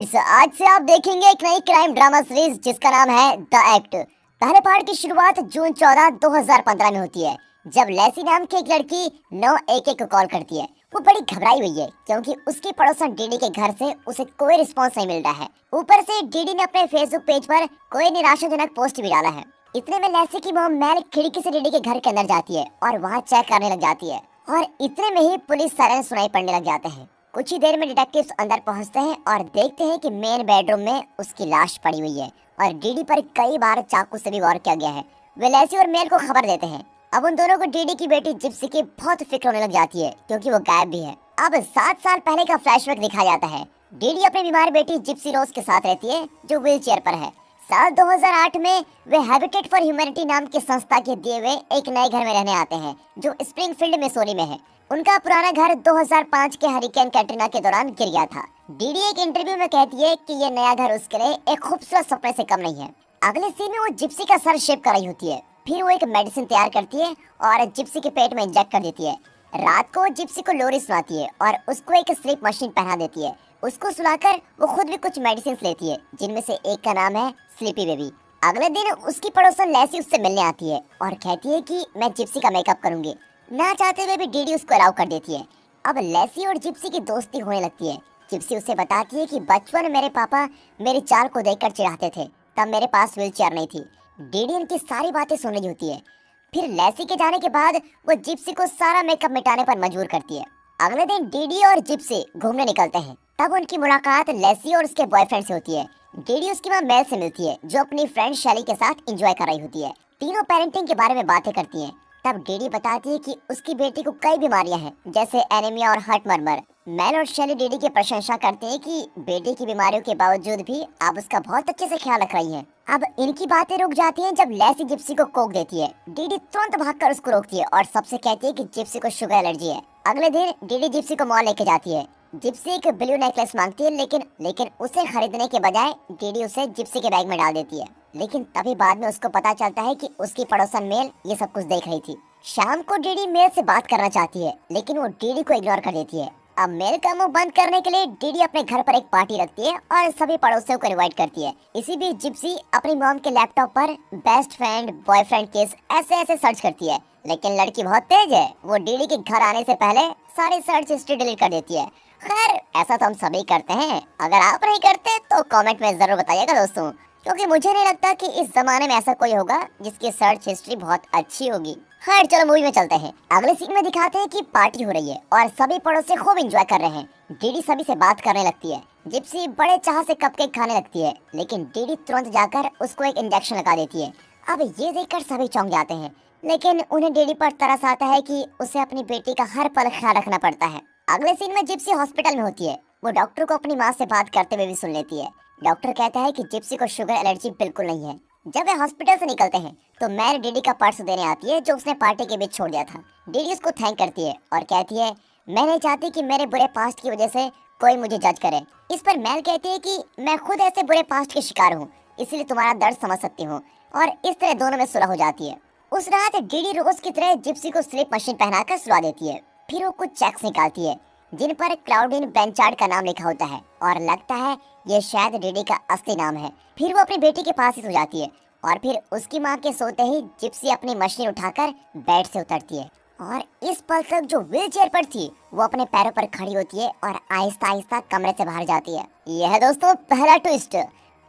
आज से आप देखेंगे एक नई क्राइम ड्रामा सीरीज जिसका नाम है द एक्ट। पहले पार्ट की शुरुआत जून 14, 2015 में होती है, जब लेसी नाम की एक लड़की 911 को कॉल करती है। वो बड़ी घबराई हुई है क्योंकि उसकी पड़ोसन डीडी के घर से उसे कोई रिस्पॉन्स नहीं मिल रहा है। ऊपर से डीडी ने अपने फेसबुक पेज पर कोई निराशाजनक पोस्ट भी डाला है। इतने में लेसी की मॉम मैल खिड़की से डीडी के घर के अंदर जाती है और वहाँ चेक करने लग जाती है, और इतने में ही पुलिस सायरन सुनाई पड़ने लग जाते हैं। कुछ ही देर में डिटेक्टिव्स अंदर पहुंचते हैं और देखते हैं कि मेन बेडरूम में उसकी लाश पड़ी हुई है और डीडी पर कई बार चाकू से भी वार किया गया है। वे लेसी और मेल को खबर देते हैं। अब उन दोनों को डीडी की बेटी जिप्सी की बहुत फिक्र होने लग जाती है क्योंकि वो गायब भी है। अब 7 साल पहले का फ्लैशबैक दिखाया जाता है। डीडी अपनी बीमार बेटी जिप्सी रोज के साथ रहती है जो व्हील चेयर पर है। साल 2008 में वे हैबिटेट फॉर ह्यूमैनिटी नाम की संस्था के दिए हुए एक नए घर में रहने आते हैं जो स्प्रिंगफील्ड मिसौरी में है। उनका पुराना घर 2005 के हरिकेन कैटरीना के दौरान गिर गया था। डीडी एक इंटरव्यू में कहती है कि ये नया घर उसके लिए एक खूबसूरत सपने से कम नहीं है। अगले सीन में वो जिप्सी का सर शेप कर रही होती है। फिर वो एक मेडिसिन तैयार करती है और जिप्सी के पेट में इंजेक्ट कर देती है। रात को जिप्सी को लोरी सुनाती है और उसको एक स्लीप मशीन पहना देती है। उसको सुलाकर वो खुद भी कुछ मेडिसिन लेती है जिनमें से एक का नाम है स्लीपी बेबी। अगले दिन उसकी पड़ोसन लेसी उससे मिलने आती है और कहती है कि मैं जिप्सी का मेकअप करूंगी। ना चाहते हुए भी डीडी उसको अलाउ कर देती है। अब लेसी और जिप्सी की दोस्ती होने लगती है। जिप्सी उसे बताती है कि बचपन में मेरे पापा मेरी चाल को देखकर चिढ़ाते थे, तब मेरे पास व्हील चेयर नहीं थी। डीडी उनकी सारी बातें सुन रही होती है। फिर लेसी के जाने के बाद वो जिप्सी को सारा मेकअप मिटाने पर मजबूर करती है। अगले दिन डीडी और जिप्सी घूमने निकलते हैं। तब उनकी मुलाकात लेसी और उसके बॉयफ्रेंड से होती है। डीडी उसकी मां मेल से मिलती है जो अपनी फ्रेंड शैली के साथ एंजॉय कर रही होती है। तीनों पेरेंटिंग के बारे में बातें करती हैं। तब डीडी बताती है कि उसकी बेटी को कई बीमारियां हैं जैसे एनीमिया और हार्ट मर्मर। मेल और शैली डीडी की प्रशंसा करते हैं कि बेटी की बीमारियों के बावजूद भी आप उसका बहुत अच्छे से ख्याल रख रही हैं। अब इनकी बातें रुक जाती हैं जब लेसी जिप्सी को कोक देती है। डीडी तुरंत भागकर उसको रोकती है और सबसे कहती है कि जिप्सी को शुगर एलर्जी है। अगले दिन डीडी जिप्सी को मॉल लेके जाती है। जिप्सी एक ब्लू नेकलेस मांगती है लेकिन उसे खरीदने के बजाय डीडी उसे जिप्सी के बैग में डाल देती है। लेकिन तभी बाद में उसको पता चलता है कि उसकी पड़ोसन मेल ये सब कुछ देख रही थी। शाम को डीडी मेल से बात करना चाहती है लेकिन वो डीडी को इग्नोर कर देती है। अब मेल का मुंह बंद करने के लिए डीडी अपने घर पर एक पार्टी रखती है और सभी पड़ोसियों को इनवाइट करती है। इसी बीच जिप्सी अपनी मॉम के लैपटॉप पर बेस्ट फ्रेंड, बॉयफ्रेंड केस ऐसे सर्च करती है। लेकिन लड़की बहुत तेज है, वो डीडी के घर आने से पहले सारी सर्च हिस्ट्री डिलीट कर देती है। खैर, ऐसा तो हम सभी करते हैं। अगर आप नहीं करते तो कमेंट में जरूर बताइएगा दोस्तों, क्योंकि मुझे नहीं लगता कि इस जमाने में ऐसा कोई होगा जिसकी सर्च हिस्ट्री बहुत अच्छी होगी। खैर चलो मूवी में चलते हैं। अगले सीन में दिखाते हैं कि पार्टी हो रही है और सभी पड़ोसी खूब एंजॉय कर रहे हैं। डीडी सभी से बात करने लगती है। जिप्सी बड़े चाह से कपकेक खाने लगती है लेकिन डीडी तुरंत जाकर उसको एक इंजेक्शन लगा देती है। अब ये देखकर सभी चौंक जाते हैं, लेकिन उन्हें डीडी पर तरस आता है कि उसे अपनी बेटी का हर पल ख्याल रखना पड़ता है। अगले सीन में जिप्सी हॉस्पिटल में होती है। वो डॉक्टर को अपनी माँ से बात करते हुए भी सुन लेती है। डॉक्टर कहता है कि जिप्सी को शुगर एलर्जी बिल्कुल नहीं है। जब वे हॉस्पिटल से निकलते हैं तो मैर डीडी का पर्स देने आती है जो उसने पार्टी के बीच छोड़ दिया था। डीडी उसको थैंक करती है और कहती है, मैं नहीं चाहती कि मेरे बुरे पास्ट की वजह से कोई मुझे जज करे। इस पर मैल कहती है कि मैं खुद ऐसे बुरे पास्ट की शिकार हूँ, इसलिए तुम्हारा दर्द समझ सकती हूँ, और इस तरह दोनों में सुलह हो जाती है। उस रात डीडी रोज की तरह जिप्सी को स्लीप मशीन पहनाकर सुला देती है। फिर वो कुछ चेक्स निकालती है जिन पर क्लाउडिन बेंचार्ड का नाम लिखा होता है और लगता है ये शायद डीडी का असली नाम है। फिर वो अपनी बेटी के पास ही सो जाती है और फिर उसकी माँ के सोते ही जिप्सी अपनी मशीन उठाकर बेड से उतरती है और इस पल तक जो व्हील चेयर पर थी वो अपने पैरों पर खड़ी होती है और आहिस्ता आहिस्ता कमरे से बाहर जाती है। यह है दोस्तों पहला ट्विस्ट।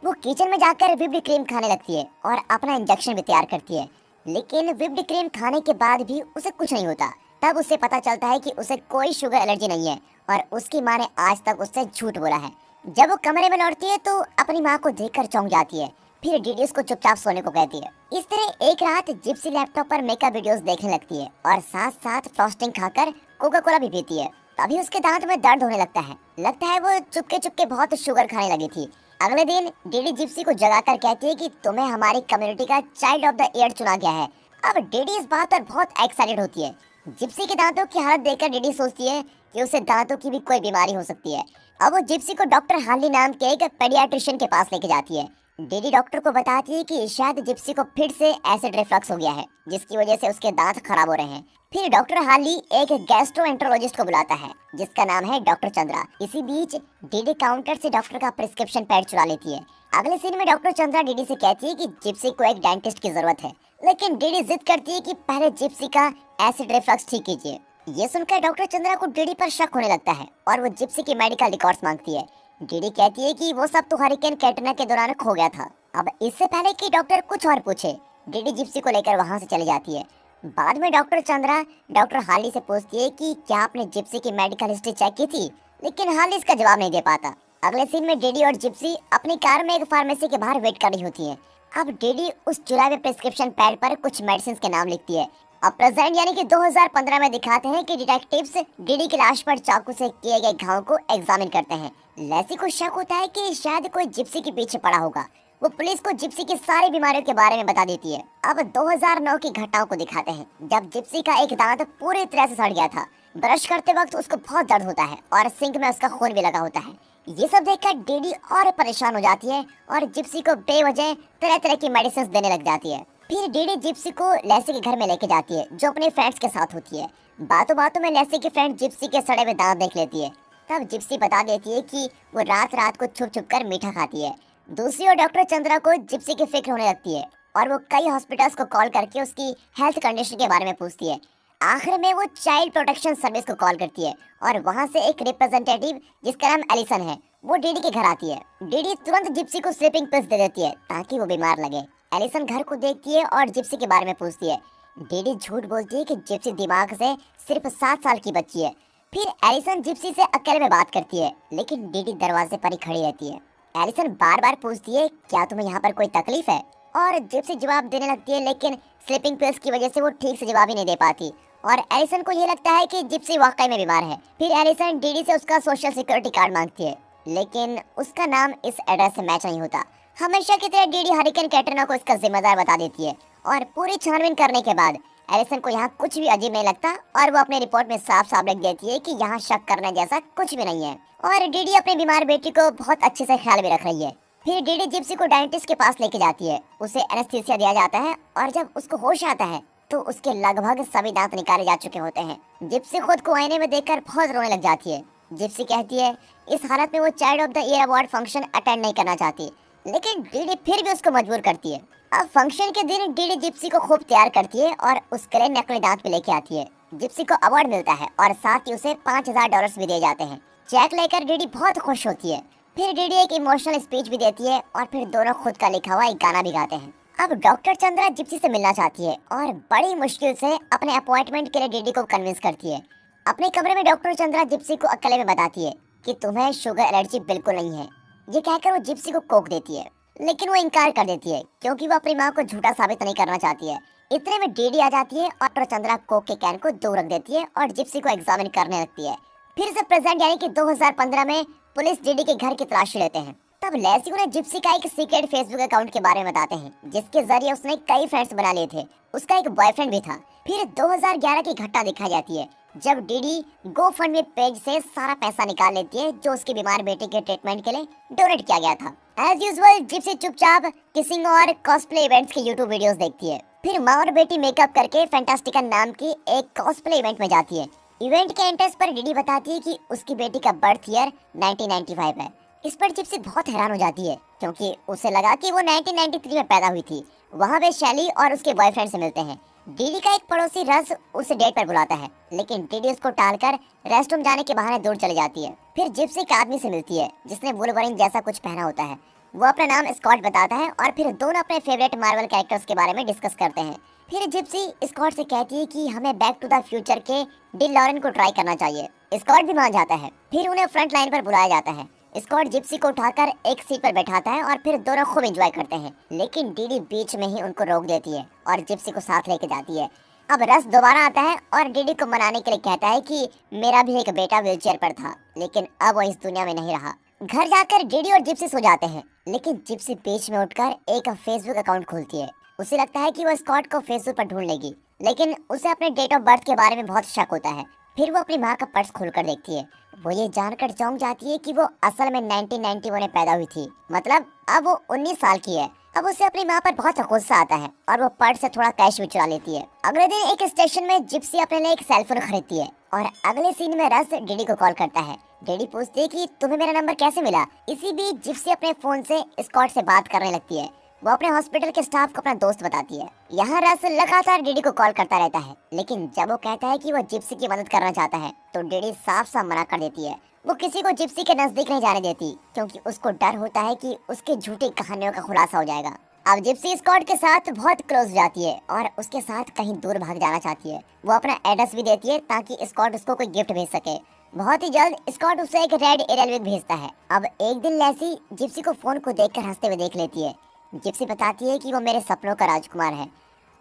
वो किचन में जाकर व्हिप्ड क्रीम खाने लगती है और अपना इंजेक्शन भी तैयार करती है, लेकिन व्हिप्ड क्रीम खाने के बाद भी उसे कुछ नहीं होता। तब उसे पता चलता है कि उसे कोई शुगर एलर्जी नहीं है और उसकी माँ ने आज तक उससे झूठ बोला है। जब वो कमरे में लौटती है तो अपनी माँ को देखकर चौंक जाती है। फिर डीडी उसको चुपचाप सोने को कहती है। इस तरह एक रात जिप्सी लैपटॉप पर मेकअप वीडियोस देखने लगती है और साथ साथ फ्रॉस्टिंग खाकर कोका कोला भी पीती है। तभी उसके दांत में दर्द होने लगता है वो चुपके चुपके बहुत शुगर खाने लगी थी। अगले दिन डीडी जिप्सी को जगाकर कहती है कि तुम्हें हमारी कम्युनिटी का चाइल्ड ऑफ द ईयर चुना गया है। अब डीडी इस बात पर बहुत एक्साइटेड होती है। जिप्सी के दांतों की हालत देखकर डीडी सोचती है कि उसे दांतों की भी कोई बीमारी हो सकती है। अब वो जिप्सी को डॉक्टर हार्ली नाम के एक पेडियाट्रिशियन के पास लेके जाती है। डीडी डॉक्टर को बताती है कि शायद जिप्सी को फिर से एसिड रिफ्लक्स हो गया है जिसकी वजह से उसके दांत खराब हो रहे हैं। फिर डॉक्टर हार्ली एक गैस्ट्रोएंटरोलॉजिस्ट को बुलाता है जिसका नाम है डॉक्टर चंद्रा। इसी बीच डीडी काउंटर से डॉक्टर का प्रिस्क्रिप्शन पैड चुरा लेती है। अगले सीन में डॉक्टर चंद्रा डीडी से कहती है कि जिप्सी को एक डेंटिस्ट की जरूरत है, लेकिन डीडी जिद करती है कि पहले जिप्सी का एसिड रिफ्लक्स ठीक कीजिए। ये सुनकर डॉक्टर चंद्रा को डीडी पर शक होने लगता है और वो जिप्सी की मेडिकल रिकॉर्ड्स मांगती है। डीडी कहती है कि वो सब तो हरिकेन कैटरीना के दौरान खो गया था। अब इससे पहले कि डॉक्टर कुछ और पूछे, डीडी जिप्सी को लेकर वहां से चली जाती है। बाद में डॉक्टर चंद्रा डॉक्टर हार्ली से पूछती है कि क्या आपने जिप्सी की मेडिकल हिस्ट्री चेक की थी, लेकिन हार्ली इसका जवाब नहीं दे पाता। अगले सीन में डीडी और जिप्सी अपनी कार में एक फार्मेसी के बाहर वेट कर रही होती है। अब डीडी उस चुराए हुए प्रिस्क्रिप्शन पैड पर कुछ मेडिसिन के नाम लिखती है। अब प्रेजेंट यानी कि 2015 में दिखाते हैं कि डिटेक्टिव्स डीडी की लाश पर चाकू से किए गए घाव को एग्जामिन करते हैं। लेसी को शक होता है कि शायद कोई जिप्सी के पीछे पड़ा होगा। वो पुलिस को जिप्सी की सारी बीमारियों के बारे में बता देती है। अब 2009 की घटनाओं को दिखाते हैं जब जिप्सी का एक दांत पूरी तरह से सड़ गया था। ब्रश करते वक्त उसको बहुत दर्द होता है और सिंक में उसका खून भी लगा होता है। ये सब देखकर डीडी और परेशान हो जाती है और जिप्सी को बेवजह तरह तरह की मेडिसिन देने लग जाती है। फिर डीडी जिप्सी को लेसी के घर में लेके जाती है जो अपने फ्रेंड्स के साथ होती है। बातों बातों में लेसी की फ्रेंड जिप्सी के सड़े हुए दांत देख लेती है। तब जिप्सी बता देती है कि वो रात रात को छुप छुप कर मीठा खाती है। दूसरी ओर डॉक्टर चंद्रा को जिप्सी की फिक्र होने लगती है और वो कई हॉस्पिटल्स को कॉल करके उसकी हेल्थ कंडीशन के बारे में पूछती है। आखिर में वो चाइल्ड प्रोटेक्शन सर्विस को कॉल करती है और वहां से एक रिप्रेजेंटेटिव जिसका नाम एलिसन है वो डीडी के घर आती है। डीडी तुरंत जिप्सी को स्लीपिंग पिल्स दे देती है ताकि वो बीमार लगे। एलिसन घर को देखती है और जिप्सी के बारे में पूछती है। डीडी झूठ बोलती है कि जिप्सी दिमाग से सिर्फ 7 साल की बच्ची है। फिर एलिसन जिप्सी से अकेले में बात करती है, लेकिन डीडी दरवाजे पर ही खड़ी रहती है। एलिसन बार बार पूछती है क्या तुम्हें यहाँ पर कोई तकलीफ है, और जिप्सी जवाब देने लगती है, लेकिन स्लीपिंग पिल्स की वजह से वो ठीक से जवाब ही नहीं दे पाती और एलिसन को ये लगता है कि जिप्सी वाकई में बीमार है। फिर एलिसन डीडी से उसका सोशल सिक्योरिटी कार्ड मांगती है, लेकिन उसका नाम इस एड्रेस से मैच नहीं होता। हमेशा की तरह डीडी हरिकेन कैटरीना को इसका जिम्मेदार बता देती है और पूरी छानबीन करने के बाद एलिसन को यहाँ कुछ भी अजीब नहीं लगता और वो अपने रिपोर्ट में साफ साफ लिख देती है कि यहाँ शक करने जैसा कुछ भी नहीं है और डीडी अपनी बीमार बेटी को बहुत अच्छे से ख्याल में रख रही है। फिर डीडी जिप्सी को डेंटिस्ट के पास लेके जाती है। उसे एनेस्थीसिया दिया जाता है और जब उसको होश आता है तो उसके लगभग सभी दांत निकाले जा चुके होते हैं। जिप्सी खुद को आईने में देखकर बहुत रोने लग जाती है। जिप्सी कहती है इस हालत में वो child of the year award function attend नहीं करना चाहती, लेकिन डीडी फिर भी उसको मजबूर करती है। अब फंक्शन के दिन डीडी जिप्सी को खूब तैयार करती है और उसके लिए नकली दांत भी लेके आती है। जिप्सी को अवार्ड मिलता है और साथ ही उसे $5000 भी दिए जाते हैं। चेक लेकर डीडी बहुत खुश होती है। फिर डीडी एक इमोशनल स्पीच भी देती है और फिर दोनों खुद का लिखा हुआ एक गाना भी गाते हैं। अब डॉक्टर चंद्रा जिप्सी से मिलना चाहती है और बड़ी मुश्किल से अपने अपॉइंटमेंट के लिए डीडी को कन्विंस करती है। अपने कमरे में डॉक्टर चंद्रा जिप्सी को अकेले में बताती है कि तुम्हें शुगर एलर्जी बिल्कुल नहीं है। ये कहकर वो जिप्सी को कोक देती है, लेकिन वो इनकार कर देती है क्योंकि वो अपनी माँ को झूठा साबित नहीं करना चाहती है। इतने में डीडी आ जाती है और चंद्रा कोक के कैन को दूर रख देती है और जिप्सी को एग्जामिन करने लगती है। फिर से प्रेजेंट यानी कि 2015 में पुलिस डीडी के घर की तलाशी लेते हैं। तब लेसी उन्हें जिप्सी का एक सीक्रेट फेसबुक अकाउंट के बारे में बताते हैं जिसके जरिए उसने कई फ्रेंड्स बना लिए थे। उसका एक बॉयफ्रेंड भी था। फिर 2011 की घटना दिखाई जाती है जब डीडी GoFundMe पेज से सारा पैसा निकाल लेती है जो उसकी बीमार बेटे के ट्रीटमेंट के लिए डोनेट किया गया था। एज यूजुअल जिप्सी चुपचाप किसिंग और कॉस्प्ले इवेंट्स की यूट्यूब वीडियोस देखती है। फिर माँ और बेटी मेकअप करके फैंटास्टिका नाम की एक कॉस्प्ले इवेंट में जाती है। इवेंट के एंट्रेंस पर डीडी बताती है कि उसकी बेटी का बर्थ ईयर 1995 है। इस पर जिप्सी बहुत हैरान हो जाती है क्योंकि उसे लगा कि वो 1993 में पैदा हुई थी। वहाँ वे शैली और उसके बॉयफ्रेंड से मिलते हैं। डीडी का एक पड़ोसी रस उसे डेट पर बुलाता है, लेकिन डीडी उसको टालकर रेस्टरूम जाने के बहाने दूर चली जाती है। फिर जिप्सी एक आदमी से मिलती है जिसने वुल्वरीन जैसा कुछ पहना होता है। वो अपना नाम स्कॉट बताता है और फिर दोनों अपने फेवरेट मार्वल कैरेक्टर्स के बारे में डिस्कस करते हैं। फिर जिप्सी स्कॉट से कहती है कि हमें बैक टू द फ्यूचर के डिल लॉरेन को ट्राई करना चाहिए। स्कॉट भी मान जाता है। फिर उन्हें फ्रंट लाइन पर बुलाया जाता है। स्कॉट जिप्सी को उठाकर एक सीट पर बैठाता है और फिर दोनों खूब एंजॉय करते हैं, लेकिन डीडी बीच में ही उनको रोक देती है और जिप्सी को साथ लेके जाती है। अब रस दोबारा आता है और डीडी को मनाने के लिए कहता है कि मेरा भी एक बेटा व्हीलचेयर पर था, लेकिन अब वो इस दुनिया में नहीं रहा। घर जाकर डीडी और जिप्सी सो जाते हैं, लेकिन जिप्सी बीच में उठकर एक फेसबुक अकाउंट खोलती है। उसे लगता है कि वो स्कॉट को फेसबुक पर ढूंढ लेगी, लेकिन उसे अपने डेट ऑफ बर्थ के बारे में बहुत शक होता है। फिर वो अपनी माँ का पर्स खोलकर देखती है। वो ये जानकर चौंक जाती है कि वो असल में 1991 में पैदा हुई थी, मतलब अब वो 19 साल की है। अब उसे अपनी माँ पर बहुत गुस्सा आता है और वो पर्स से थोड़ा कैश भी चुरा लेती है। अगले दिन एक स्टेशन में जिप्सी अपने लिए एक सेलफोन खरीदती है और अगले सीन में रस डैडी को कॉल करता है। डैडी पूछती है कि तुम्हें मेरा नंबर कैसे मिला। इसी बीच जिप्सी अपने फोन से स्कॉट से बात करने लगती है। वो अपने हॉस्पिटल के स्टाफ को अपना दोस्त बताती है। यहाँ रस लगातार डैडी को कॉल करता रहता है, लेकिन जब वो कहता है कि वो जिप्सी की मदद करना चाहता है तो डैडी साफ साफ मना कर देती है। वो किसी को जिप्सी के नजदीक नहीं जाने देती क्योंकि उसको डर होता है कि उसकी झूठी कहानियों का खुलासा हो जाएगा। अब जिप्सी स्कॉट के साथ बहुत क्लोज हो जाती है और उसके साथ कहीं दूर भाग जाना चाहती है। वो अपना एड्रेस भी देती है ताकि स्कॉट उसको कोई गिफ्ट भेज सके। बहुत ही जल्द स्कॉट उसे एक रेड एयरवेग भेजता है। अब एक दिन लेसी जिप्सी को फोन को देखकर हंसते हुए देख लेती है। जिप्सी बताती है कि वो मेरे सपनों का राजकुमार है।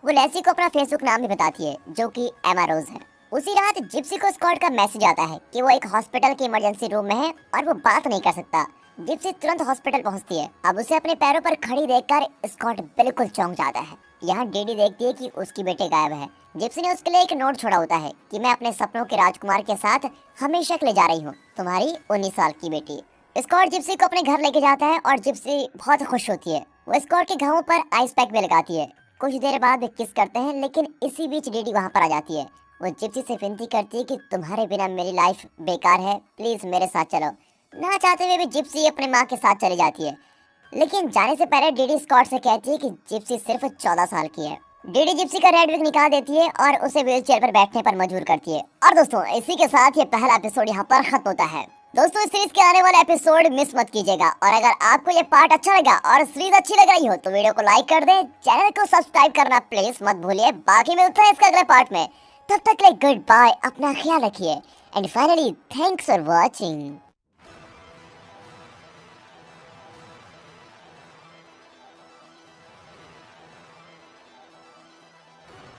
वो लेसी को अपना फेसबुक नाम भी बताती है जो कि एमा रोज है। उसी रात जिप्सी को स्कॉट का मैसेज आता है कि वो एक हॉस्पिटल के इमरजेंसी रूम में है और वो बात नहीं कर सकता। जिप्सी तुरंत हॉस्पिटल पहुंचती है। अब उसे अपने पैरों पर खड़ी देखकर स्कॉट बिल्कुल चौंक जाता है। यहाँ डैडी देखती है कि उसकी बेटे गायब है। जिप्सी ने उसके लिए एक नोट छोड़ा होता है कि मैं अपने सपनों के राजकुमार के साथ हमेशा के लिए जा रही हूँ, तुम्हारी 19 साल की बेटी। स्कॉट जिप्सी को अपने घर लेके जाता है और जिप्सी बहुत खुश होती है। वो स्कॉट के घावों पर आइस पैक भी लगाती है। कुछ देर बाद वे किस करते हैं, लेकिन इसी बीच डैडी वहाँ पर आ जाती है। वो जिप्सी से विनती करती है कि तुम्हारे बिना मेरी लाइफ बेकार है, प्लीज मेरे साथ चलो। ना चाहते हुए भी जिप्सी अपने माँ के साथ चली जाती है, लेकिन जाने से पहले डैडी स्कॉट से कहती है कि जिप्सी सिर्फ 14 साल की है। डैडी जिप्सी का रेड विग निकाल देती है और उसे व्हील चेयर पर बैठने पर मजबूर करती है। और दोस्तों, इसी के साथ ये पहला एपिसोड यहाँ पर खत्म होता है। दोस्तों, इस सीरीज के आने वाले एपिसोड मिस मत कीजिएगा और अगर आपको ये पार्ट अच्छा लगा और सीरीज अच्छी लग रही हो तो वीडियो को लाइक कर दे, चैनल को सब्सक्राइब करना प्लीज मत भूलिए। बाकी मिलते हैं इसका अगले पार्ट में। तब तक के लिए गुड बाय, अपना ख्याल रखिए and finally thanks for watching.